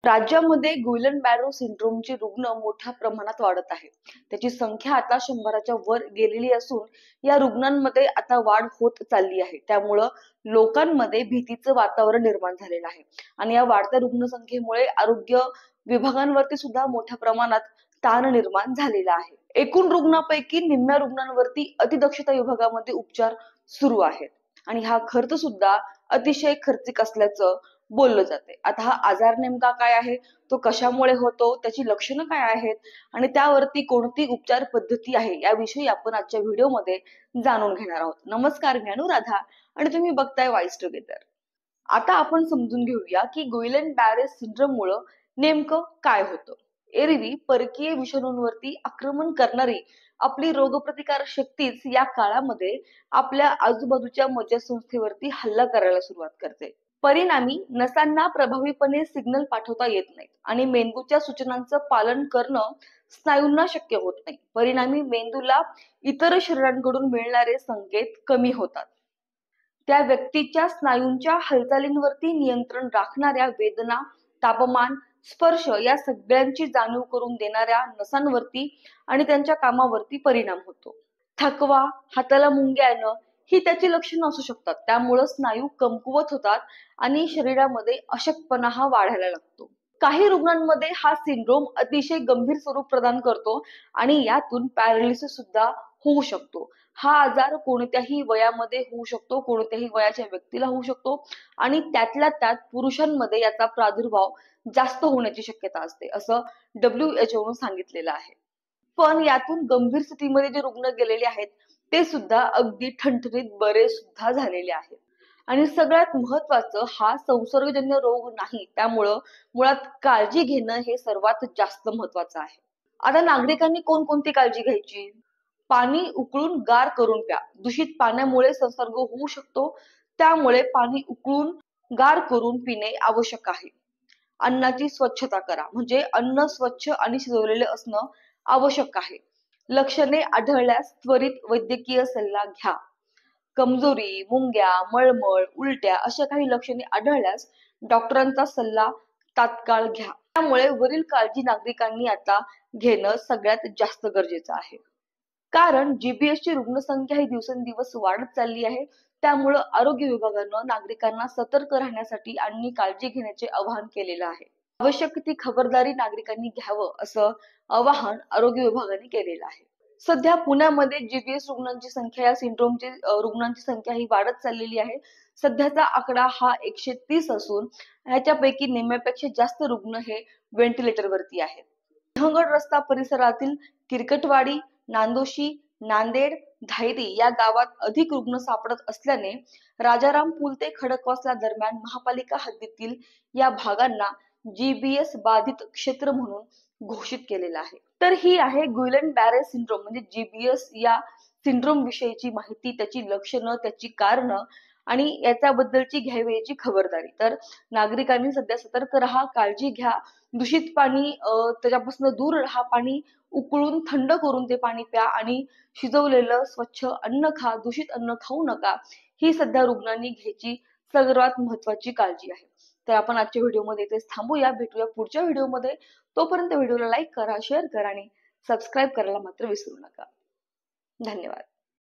राज्यामध्ये गुइलन बॅरो सिंड्रोमचे रुग्ण मोठ्या प्रमाणात वाढत आहे. त्याची संख्या आता 100च्या वर गेलेली असून या रुग्णांमध्ये आता वाढ होत चालली आहे. त्यामुळं लोकांमध्ये भीतीचं वातावरण निर्माण झालेलं आहे आणि या वाढत्या रुग्णसंख्येमुळे आरोग्य विभागांवरती सुद्धा मोठ्या प्रमाणात ताण निर्माण झालेला आहे. एकूण रुग्णांपैकी निम्म्या रुग्णांवरती अतिदक्षता विभागामध्ये उपचार सुरू आहेत आणि हा खर्च सुद्धा अतिशय खर्चिक असल्याचं बोललं जाते. आता हा आजार नेमका काय आहे, तो कशामुळे होतो, त्याची लक्षणं काय आहेत आणि त्यावरती कोणती उपचार पद्धती आहे याविषयी आपण आजच्या व्हिडिओमध्ये जाणून घेणार आहोत. नमस्कार, मी अनुराधा आणि तुम्ही बघताय वाईस टुगेदर. आता आपण समजून घेऊया की गुइलन बॅरे सिंड्रोममुळे नेमकं काय होतं. एरवी परकीय विषाणूंवरती आक्रमण करणारी आपली रोगप्रतिकारक शक्तीच या काळामध्ये आपल्या आजूबाजूच्या मज्जासंस्थेवरती हल्ला करायला सुरुवात करते. परिणामी नसांना प्रभावीपणे सिग्नल पाठवता येत नाहीत आणि मेंदूच्या सूचनांचं पालन करणं स्नायूंना शक्य होत नाही. परिणामी मेंदूला इतर शरीरांकडून मिळणारे संकेत कमी होतात. त्या व्यक्तीच्या स्नायूंच्या हालचालींवरती नियंत्रण राखणाऱ्या वेदना, तापमान, स्पर्श या सगळ्यांची जाणीव करून देणाऱ्या नसांवरती आणि त्यांच्या कामावरती परिणाम होतो. थकवा, हाताला मुंग्या येणं ही त्याची लक्षणं असू शकतात. त्यामुळे स्नायू कमकुवत होतात आणि शरीरामध्ये अशक्तपणा हा वाढायला लागतो. काही रुग्णांमध्ये हा सिंड्रोम अतिशय गंभीर स्वरूप प्रदान करतो आणि यातून पॅरालिसिस सुद्धा होऊ शकतो. हा आजार कोणत्याही वयामध्ये होऊ शकतो, कोणत्याही वयाच्या व्यक्तीला होऊ शकतो आणि त्यातल्या त्यात पुरुषांमध्ये याचा प्रादुर्भाव जास्त होण्याची शक्यता असते, असं WHO ने सांगितलेलं आहे. पण यातून गंभीर स्थितीमध्ये जे रुग्ण गेलेले आहेत ते सुद्धा अगदी ठणठणीत बरे सुद्धा झालेले आहेत. आणि सगळ्यात महत्वाचं, हा संसर्गजन्य रोग नाही, त्यामुळं मुळात काळजी घेणं हे सर्वात जास्त महत्वाचं आहे. आता नागरिकांनी कोणकोणती काळजी घ्यायची? पाणी उकळून गार करून प्या. दूषित पाण्यामुळे संसर्ग होऊ शकतो, त्यामुळे पाणी उकळून गार करून पिणे आवश्यक आहे. अन्नाची स्वच्छता करा, म्हणजे अन्न स्वच्छ आणि शिजवलेले असणं आवश्यक आहे. लक्षणे आढळल्यास त्वरित वैद्यकीय सल्ला घ्या. कमजोरी, मुंग्या, मळमळ, उलट्या अशा काही लक्षणे आढळल्यास डॉक्टरांचा सल्ला तात्काळ घ्या. त्यामुळे वरील काळजी नागरिकांनी आता घेणं सगळ्यात जास्त गरजेचं आहे. कारण GBS ची रुग्णसंख्या ही दिवसेंदिवस वाढत चालली आहे. त्यामुळे आरोग्य विभागानं नागरिकांना सतर्क राहण्यासाठी आणि काळजी घेण्याचे आवाहन केलेलं आहे. आवश्यक ती खबरदारी नागरिकांनी घ्यावं असं आवाहन आरोग्य विभागाने केलेलं आहे. सध्या पुण्यामध्ये GBS रुग्णांची संख्या, या सिंड्रोमची रुग्णांची संख्या ही वाढत चाललेली आहे. सध्याचा आकडा हा 130 असून ह्याच्यापैकी निम्म्यापेक्षा जास्त रुग्ण हे व्हेंटिलेटरवरती आहेत. विहंगड रस्ता परिसरातील किरकटवाडी, नांदोशी, नांदेड, धायरी या गावात अधिक रुग्ण सापडत असल्याने राजाराम पूल ते खडकवासला दरम्यान महापालिका हद्दीतील या भागांना GBS बाधित क्षेत्र म्हणून घोषित केलेलं आहे. तर ही आहे गुइलन बॅरे सिंड्रोम म्हणजे GBS या सिंड्रोम विषयीची माहिती, त्याची लक्षणं, त्याची कारणं आणि याच्याबद्दलची घ्यावयाची खबरदारी. तर नागरिकांनी सध्या सतर्क राहा, काळजी घ्या. दूषित पाणी त्याच्यापासून दूर राहा. पाणी उकळून थंड करून ते पाणी प्या आणि शिजवलेलं स्वच्छ अन्न खा. दूषित अन्न खाऊ नका. ही सध्या रुग्णांनी घ्यायची सर्वात महत्वाची काळजी आहे. तर आपण आजच्या व्हिडिओमध्ये इथेच थांबूया. भेटूया पुढच्या व्हिडिओमध्ये. तोपर्यंत व्हिडिओला लाईक करा, शेअर करा आणि सबस्क्राईब करायला मात्र विसरू नका. धन्यवाद.